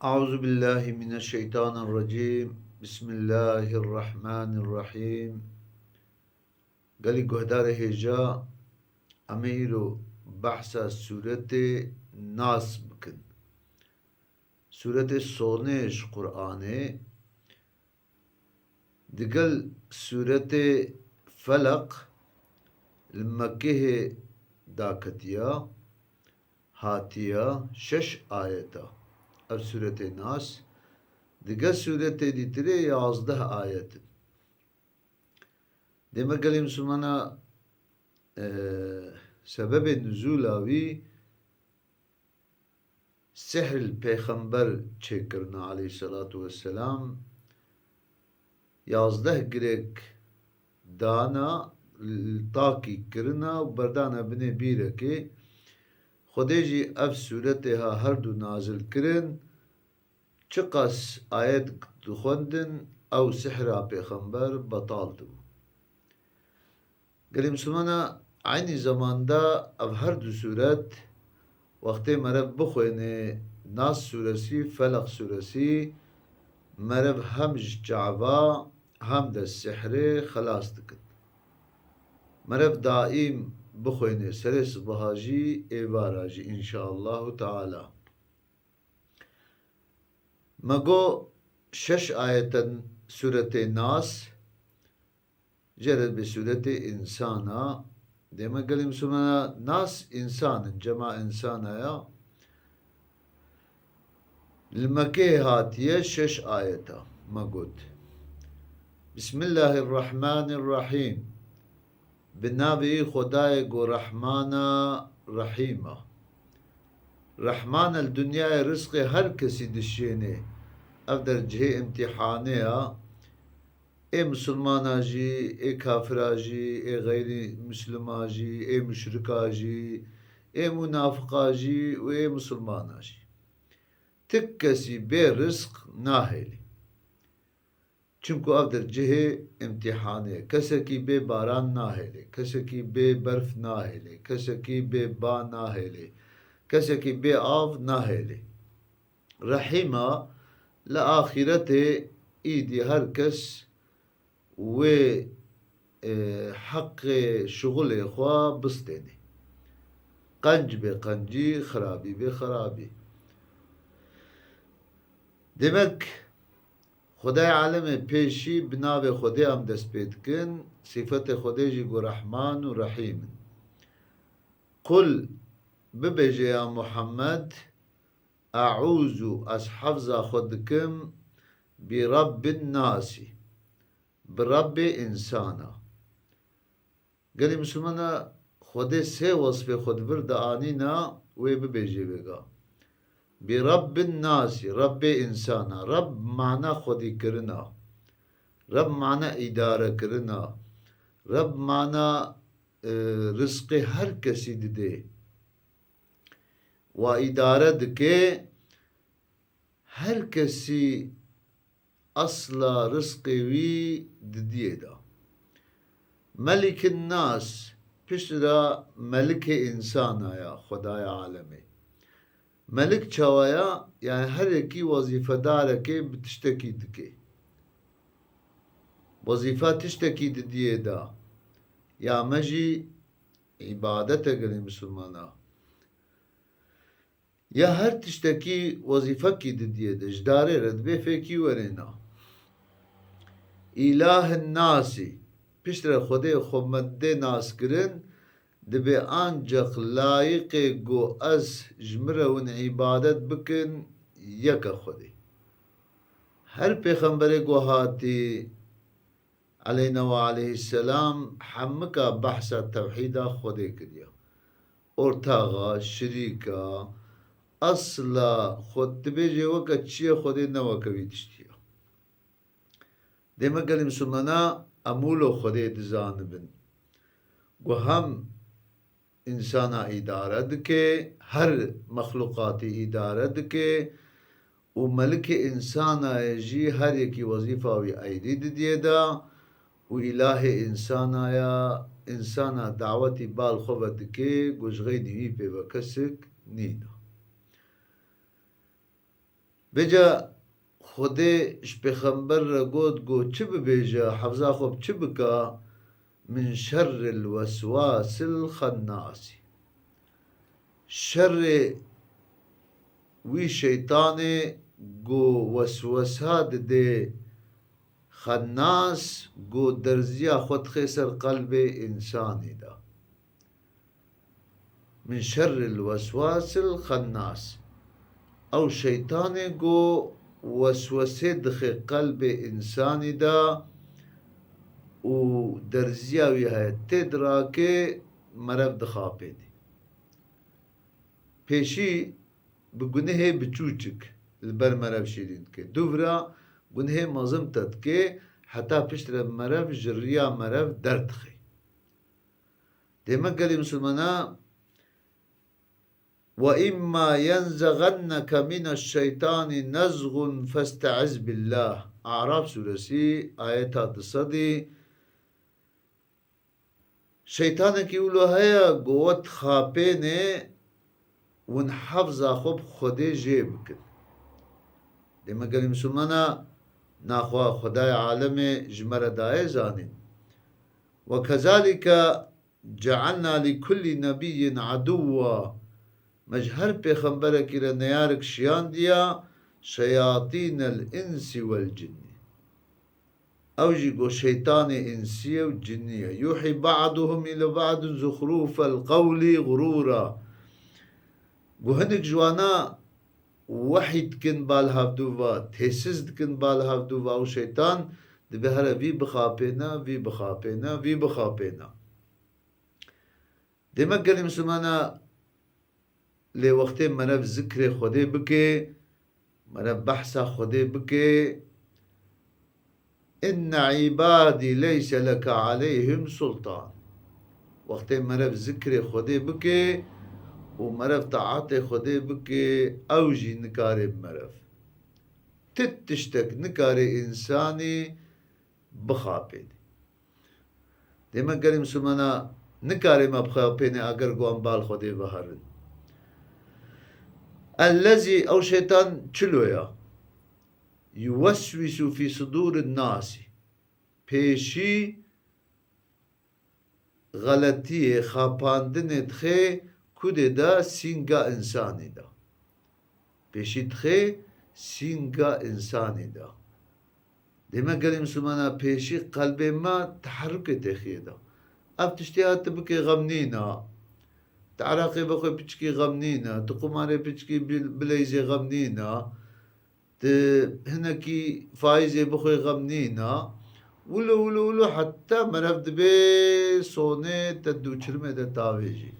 أعوذ بالله من الشيطان الرجيم بسم الله الرحمن الرحيم قالي قهدار هجا أميرو بحث سورة ناس بكن سورة سونيش قرآن دقل سورة فلق المكيه داكتيا هاتيا شش آيتا اب سورة ناس دقل سورة دي تري 11 آيات Demek ki Müslümana sebep nüzul avi sehril peygamber çekirna aleyhissalatu vesselam yazdah girek dana taki kirna berdana bine bire ki Xudêjî ev sûretê her du nazil kirin çi qas ayet dixwendin ew sihra pêxember betal dibû. Gelê Müslümana aynı zamanda ev her du suret wextê merev bixwêne Nas suresi, Felaq suresi merev hem ji çava hem de sihrê xelas dikin. Merev daim bixwêne serê sibaha jî êvara jî inşaallahu teala. Me got şeş ayeten suretê Nas جرد بسورة إنسانا دائما قال مسلمانا ناس إنسان جمع إنسانا يا المكي هاتية شش آيتا ما قلت بسم الله الرحمن الرحيم بالنبي خداي قو رحمانا رحيمة رحمن الدنيا رزق هر كسي دشيني أفدر جهي امتحانيها ای مسلمان جی ای کافر جی ای غیر مسلمان جی ای مشرک جی ای منافق جی و ای مسلمان جی tek kesi be rızk naheli. Çünkü avdır cihe imtihane. Keseki be baran naheli. Keseki be berf naheli. Keseki be ba naheli. Keseki be av naheli. Rahima la ahirete idi herkes و حق شغل خوا بستنی قنج به قنجی خرابی به خرابی demek خدای عالم پیشی بناو خدای هم دست پید کن صفت خدای جی گو رحمان و رحیم قل ببجه یا محمد اعوذ از حفظ خودکم برب الناسی برب insana. Gelê Müslümana Xwedê sê wasfê xwe divir di anîna wê bibêje vêga. Bi Rabbin nasî, Rabbê insana. Rabb mana xwedîkirina. Rabb mana îdarekirina. Rabb mana rizqê her kesî dide. Wa îdare dike her kesî asla rızkı vi didiye da. Melikin nas pişra melike insana ya Xudaya alemi. Melik çavaya yani her iki vazifedar ke bitişteki dike. Vazife tişteki didiye da. Ya meji ibadete gele Müslümana. Ya her tişteki vazife ki didiye de jdare redbe feki verena. İlah-ı nasi piştre Xwedê xwemendê nas kirin dibe ancak layık gu ez ji mirewin ibadet bikin yeka Xwedê. Her pêxemberê gu hatî aleyna ve aleyhisselam hemika behsa tevhîda Xwedê kiriye. Ortağa, şirîka asla xwe dibêje weke çiye Xwedê ne weke wî tiştî. Demek ki Müslümana amul o Xwedê dizanibin. Gu hem insana idare dike, her mahlukatı idare dike, u melike insana jî her yekî wazifa wî ayrî didiye da, u ilahi insana davetî bal xwe ve dike, gu ji xeynî wî pê ve kesik nîna. بجا خودی اش پیغمبر را گو چه ببیجا حفظا خوب چه بکا من شر الوسواس الخناس شر وی شیطان گو وسوسات ده خناس گو درزیا خود خسر قلب انسانی دا من شر الوسواس الخناس او شیطان گو وسوسه دخل قلب انسانی دا و درزیا وی های تدرا که مرب دخاپه دی پیشی بگنه بچوچک البر مرب شیرین که دوبرا گنه مازم تد که حتی پشت مرب جریا مرب درد خی دیمه گلی مسلمانا وإما ينزغنك من الشيطان نزغ فاستعذ بالله أعراف سورسی آیت تصدی شیطان کی اولو هیا گوت خاپینه ون حفظا خوب خودی جیب کن دیمه گلی مسلمانا ناخوا خدای عالم جمر دائے زانین وكذلك جعلنا لكل نبي عدوا مجهر پیغمبر کی را نیارک شیان دیا شیاطین الانس والجن او جی گو شیطان انسی و جنی یوحی بعضهم الى بعض زخروف القول غرورا گو هنک جوانا وحید کن بال هفدو و تحسیز کن بال هفدو و او شیطان دی بهره وی بخاپینا وی بخاپینا وی بخاپینا دیمک گلی مسلمانا لی وقت مرف ذکر خودی بکے مرف بحثا خودی بکے ان عبادی لیس لک علیہم سلطان وقت مرف ذکر خودی بکے و مرف طاعت خودی بکے اوجی نکار مرف تتشتک نکار انسانی بخاپے دیمه گلی مسلمانا نکاری ما بخاپے اگر گو انبال خودی بہرن الذي او شیطان چلویا يوسوس في صدور الناس پیشی غلطی خاپاندن تخه کود دا سینگا انسانی دا پیشی تخه سینگا انسانی دا دیمه گلی مسلمانا پیشی قلب ما تحرک تخیه دا اب تشتیات بکی غمنینا تعراقي بخوي بتشكي غمنينا تقماري بتشكي بليزي غمنينا هناكي فايزي بخوي غمنينا ولو حتى مرفد بي صوني تدو چرمه ده تاويجي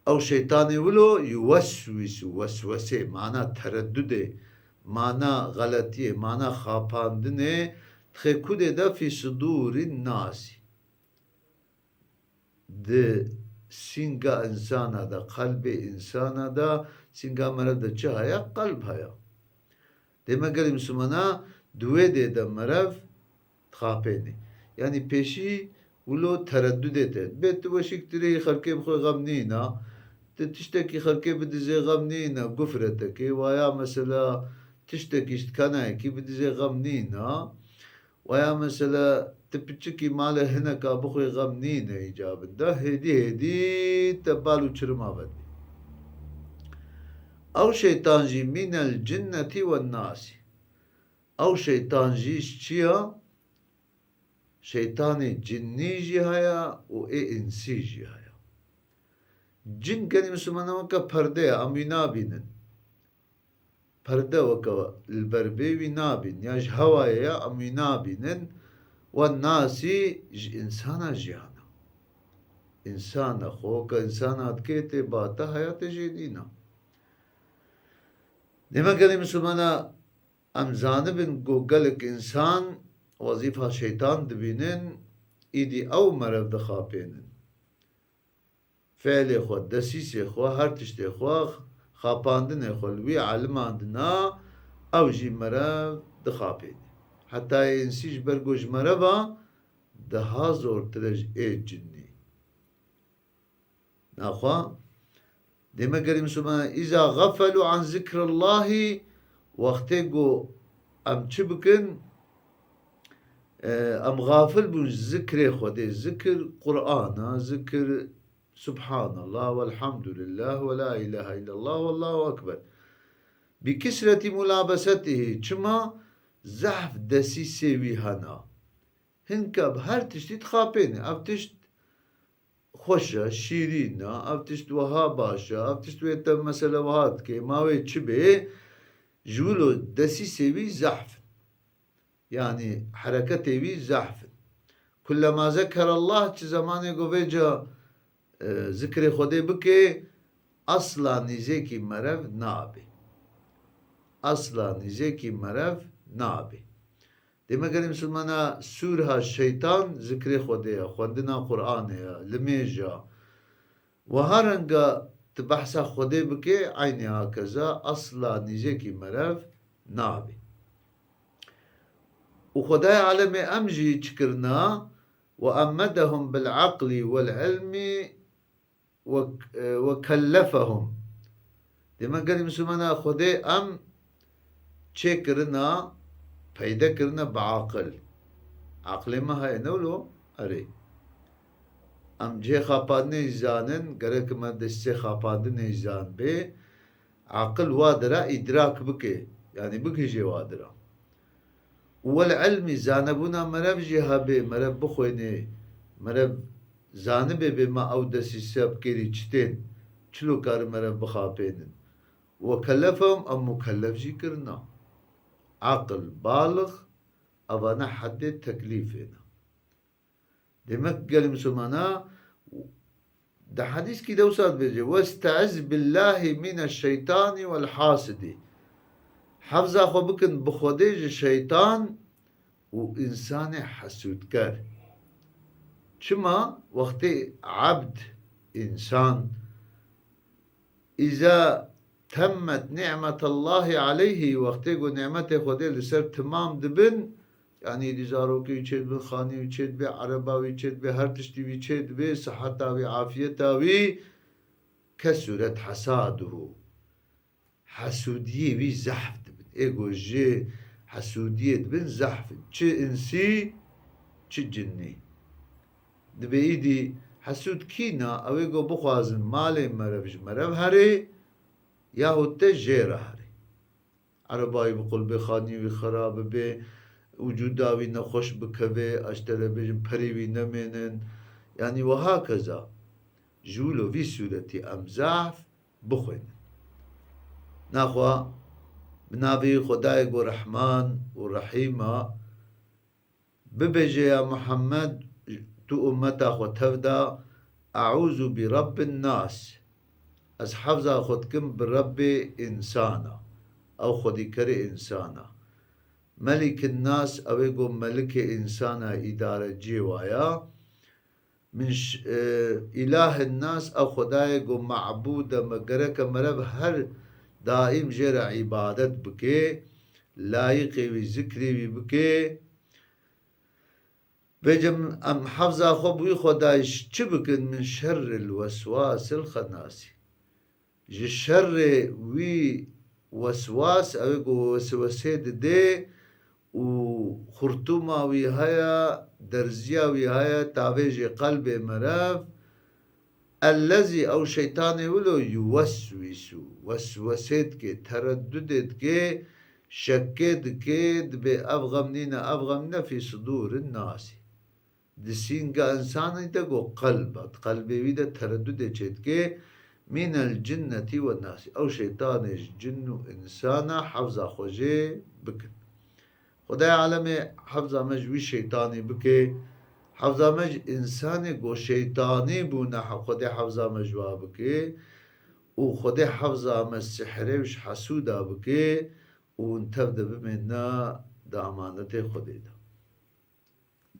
او شيطاني ولو يوسوس وسوسه معنى تردد معنى غلطي معنى خاپاندنه تخكود ده في صدور الناس de singa insana da kalbi insana da singa merad da çi haya kalb haya deme geli Müslümana duve de da merav txapeni yani peşi ulo tereddüt ete bet veşik dire xalke bxo gamnina tişteki xalke bidize gamnina gufrete ki veya mesela tişteki kana ki bidize gamnina veya mesela تبتشكي ماله هنا كابخوي غمنين إجاب ده هدي تبالو چرما بدي أو شيطان جي من الجنة والناس أو شيطان جي شيا شيطان جني جي هيا و إنسي جي هيا جن كان مسلمانا وكا پرده أمينا بينن پرده وكا البربي نابين ياج هوايا أمينا بينن والناسي انسانا جيانا انسانا خوكا انسانات كيتي باتا حياة جيدينا نما قال مسلمانا ام زانبن قلق انسان وظيفة شيطان دبينن ايدي او مرف دخابينن فعل خو دسيس خو هر تشتي خو خاپاندن خو الوي علماندنا او جي مرف دخابين حتى انسيج برگوش مربا ده زور ترج اي جني ناخوا ديما قال مسلمان إذا غفلوا عن ذكر الله وقتيقو أم تشبكن أم غافل بون ذكر خدي ذكر قرآن ذكر سبحان الله والحمد لله ولا إله إلا الله والله أكبر بكسرة ملابسته كما زحف دسي سوي هنا هنكب هر تشتي تخابين أو تشت خوشة شيرينة أو تشت وها باشا أو تشت ويتا مثلا وهات كي ماوي تشبه جولو دسي سوي زحف يعني حركته بي زحف كلما ذكر الله زمان قوبيجا ذكر خده بكي أصلا نزيكي مرف نابي أصلا نزيكي مرف نابي ديما قال مسلمانا سورها الشيطان ذكر خده خوندنا قرآن لميجا وهرنگا تبحثا خده بكي عيني هكذا أصلا نزيكي مرف نابي وخداي عالم أمجي تشكرنا وأمدهم بالعقل والعلم وكلفهم ديما قال مسلمانا خداي أم تشكرنا پیدا کرنا بعقل عقل ما هاي نولو أري أم جي خاپاد نيزانن گرك ما دسته خاپاد نيزان بي عقل وادرا إدراك بكي يعني بكي جي وادرا والعلم زانبونا مرب جيها بي مرب بخويني مرب زانبه بما أو دسي سب كيري چتين چلو كار مرب بخاپينن وكلفهم أم مكلف جي کرنا عقل بالغ أبانا حد تكليفنا دمك قال مسلمانا ده حديث كده وصاد بيجي واستعذ بالله من الشيطان والحاسد حفظ أخو بكن بخوديج الشيطان وإنسان حسود كار شما وقت عبد إنسان إذا تمت نعمة الله عليه وقتيقو نعمته خده لسر تمام دبن يعني ديزاروكي يچيد بي خاني يچيد بي عربا يچيد بي هر تشتي يچيد بي صحتا وعافيتا كسرت حساده حسودية بي زحف دبن ايقو جي حسودية دبن زحف چه انسي چه جني دبي ايدي حسود كينا او ايقو بخوازن مالي مرف هري ياهو تجيرة هري عرباي بقول بخاني وخراب بي وجوداوي نخوش بكبي اشتري بيجن بريوي نمينن يعني وهكذا جولو في سورة أمزاف بخوين ناخوا بنابي خداي رحمن ورحيمة ببجي يا محمد تو أمتا خو تفدا أعوذ برب الناس از حفظا خودكم برب إنسانا أو خودي كري إنسانا ملك الناس أو يقول ملك إنسانا إدارة جيوايا من إله الناس أو خداي يقول معبود مقرك مرب هر دائم جرى عبادت بكي لايقي وذكري بكي بجم أم حفظا خبوي خدايش چبكن من شر الوسواس الخناسي الشر وي وسواس أو وسوسة دي وخرطومة وي هيا درزية وي هيا تعويج قلب مرف الذي أو شيطان ولو يوسوس وسوسة كي ترددت كي شكت كي بأفغمنا في صدور الناس دسين كا إنسان يتقو قلبي ويدا ترددت كي من الجنة والناس أو شيطان الجن إنسانا حفظا خوجي بك خدای عالم حفظا مجوی شیطانی بکه حفظا مج انسان گو شیطانی بونه خدای حفظا مجوا بکه و خدای حفظا مج سحره وش حسودا بکه و انتفد بمنا دا امانت خدای دا